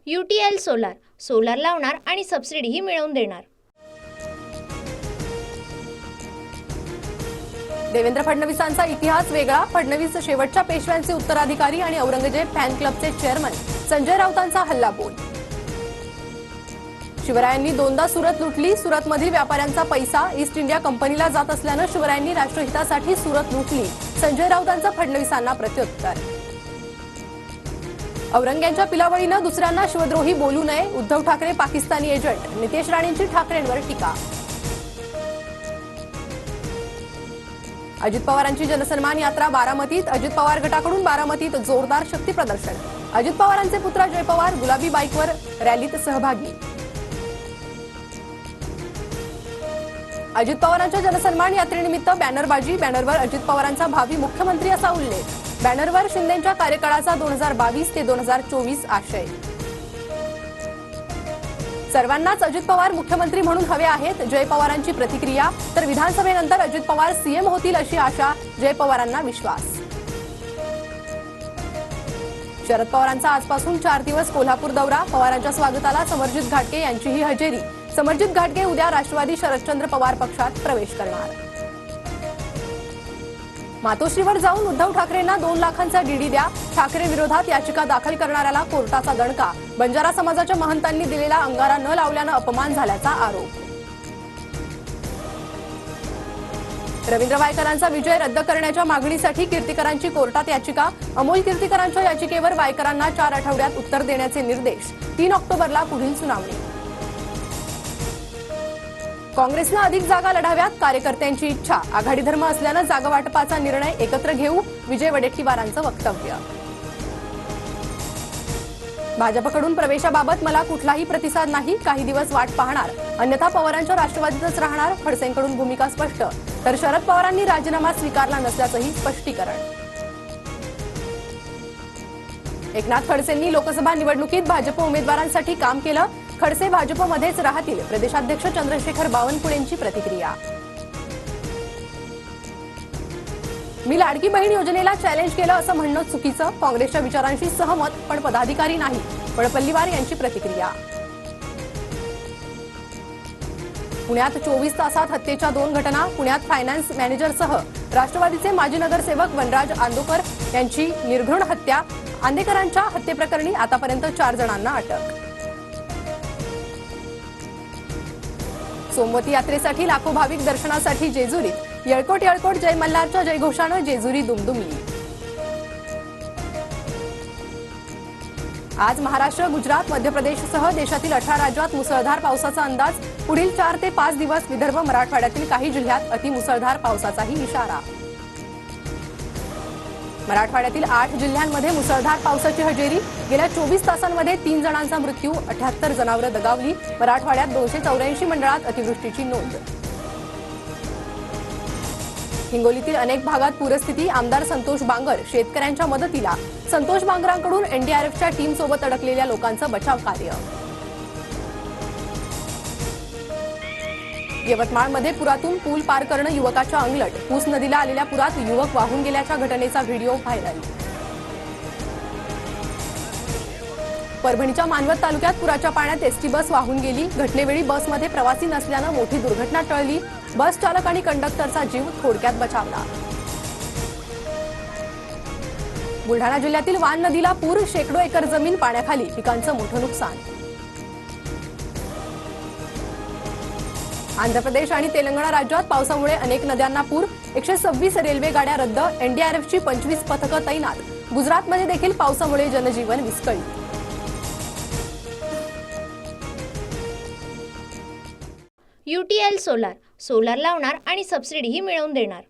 UTL solar, solar लावणार आणि सबसिडीही मिळवून देणार। देवेंद्र फडणवीसांचा इतिहास वेगळा, फडणवीस शेवटच्या पेशव्यांचे उत्तराधिकारी आणि औरंगजेब फॅन क्लबचे चेअरमन, संजय राऊतांचा हल्लाबोल। शिवरायांनी दोनदा सुरत लुटली, सुरतमधील व्यापाऱ्यांचा पैसा ईस्ट इंडिया कंपनीला जात असल्यानं शिवरायांनी राष्ट्रहितासाठी सुरत लुटली, संजय राऊतांचा फडणवीसांना प्रत्युत्तर। औरंग्यांच्या पिलावळीनं दुसऱ्यांना शिवद्रोही बोलू नये, उद्धव ठाकरे पाकिस्तानी एजंट, नितेश राणेंची ठाकरेंवर टीका। अजित पवारांची जनसन्मान यात्रा बारामतीत, अजित पवार गटाकडून बारामतीत जोरदार शक्ती प्रदर्शन, अजित पवारांचे पुत्र जय पवार गुलाबी बाईकवर रॅलीत सहभागी। अजित पवारांच्या जनसन्मान यात्रेनिमित्त बॅनरबाजी, बॅनरवर अजित पवारांचा भावी मुख्यमंत्री असा उल्लेख, बॅनरवर शिंदेंच्या कार्यकाळाचा 2022 ते 2024 आशय। सर्वांनाच अजित पवार मुख्यमंत्री म्हणून हवे आहेत, जय पवारांची प्रतिक्रिया, तर विधानसभेनंतर अजित पवार सीएम होतील अशी आशा, जय पवारांना विश्वास। शरद पवारांचा आजपासून 4 दिवस कोल्हापूर दौरा, पवारांच्या स्वागताला समरजित घाटगे यांचीही हजेरी, समरजित घाटगे उद्या राष्ट्रवादी शरदचंद्र पवार पक्षात प्रवेश करणार। मातोश्रीवर जाऊन उद्धव ठाकरेंना 2 लाखांचा डीडी द्या, ठाकरे विरोधात याचिका दाखल करणाऱ्याला कोर्टाचा दणका, बंजारा समाजाच्या महंतांनी दिलेला अंगारा न लावल्यानं अपमान झाल्याचा आरोप। रवींद्र वायकरांचा विजय रद्द करण्याच्या मागणीसाठी कीर्तीकरांची कोर्टात याचिका, अमोल कीर्तीकरांच्या याचिकेवर वायकरांना 4 आठवड्यात उत्तर देण्याचे निर्देश, 3 ऑक्टोबरला पुढील सुनावणी। काँग्रेसनं अधिक जागा लढाव्यात, कार्यकर्त्यांची इच्छा, आघाडी धर्म असल्यानं जागा वाटपाचा निर्णय एकत्र घेऊ, विजय वडेट्टीवारांचं वक्तव्य। भाजपकडून प्रवेशाबाबत मला कुठलाही प्रतिसाद नाही, काही दिवस वाट पाहणार, अन्यथा पवारांच्या राष्ट्रवादीतच राहणार, खडसेंकडून भूमिका स्पष्ट, तर शरद पवारांनी राजीनामा स्वीकारला नसल्याचंही स्पष्टीकरण। एकनाथ खडसेंनी लोकसभा निवडणुकीत भाजप उमेदवारांसाठी काम केलं, खडसे भाजपमध्येच राहतील, प्रदेशाध्यक्ष चंद्रशेखर बावनकुळेंची प्रतिक्रिया। मी लाडकी बहीण योजनेला चॅलेंज केलं असं म्हणणं चुकीचं, काँग्रेसच्या विचारांशी सहमत पण पदाधिकारी नाही, वडपल्लीवार यांची प्रतिक्रिया। पुण्यात 24 तासात हत्येच्या 2 घटना, पुण्यात फायनान्स मॅनेजरसह राष्ट्रवादीचे माजी नगरसेवक वनराज आंदोकर यांची निर्घृण हत्या, आंदेकरांच्या हत्येप्रकरणी आतापर्यंत 4 जणांना अटक। सोमवती यात्रेसाठी लाखो भाविक दर्शनासाठी जेजुरीत, येळकोट येळकोट जय मल्हारच्या जयघोषानं जेजुरी दुमदुमली। आज महाराष्ट्र, गुजरात, मध्य प्रदेशसह देशातील 18 राज्यात मुसळधार पावसाचा अंदाज, पुढील 4 ते 5 दिवस विदर्भ, मराठवाड्यातील काही जिल्ह्यात अतिमुसळधार पावसाचाही इशारा। मराठवाड्यातील 8 जिल्ह्यांमध्ये मुसळधार पावसाची हजेरी, गेल्या 24 तासांमध्ये 3 जणांचा मृत्यू, 78 जनावरं दगावली, मराठवाड्यात 284 मंडळात अतिवृष्टीची नोंद। हिंगोलीतील अनेक भागात पूरस्थिती, आमदार संतोष बांगर शेतकऱ्यांच्या मदतीला, संतोष बांगरांकडून एनडीआरएफच्या टीमसोबत अडकलेल्या लोकांचं बचाव कार्य। यवतमाळमध्ये पुरातून पूल पार करणं युवकाच्या अंगलट, पूस नदीला आलेल्या पुरात युवक वाहून गेल्याच्या घटनेचा व्हिडिओ व्हायरल। परभणीच्या मानवत तालुक्यात पुराच्या पाण्यात एसटी बस वाहून गेली, घटनेवेळी बसमध्ये प्रवासी नसल्यानं मोठी दुर्घटना टळली, बस चालक आणि कंडक्टरचा जीव थोडक्यात बचावला। बुलढाणा जिल्ह्यातील वान नदीला पूर, शेकडो एकर जमीन पाण्याखाली, पिकांचं मोठं नुकसान। आंध्र प्रदेश आणि तेलंगणा राज्यात पावसामुळे अनेक नद्यांना पूर, 126 रेल्वे गाड्या रद्द, एनडीआरएफची 25 पथकं तैनात, गुजरातमध्ये देखील पावसामुळे जनजीवन विस्कळीत। UTL सोलार, सोलार लावणार आणि सबसिडीही मिळवून देणार।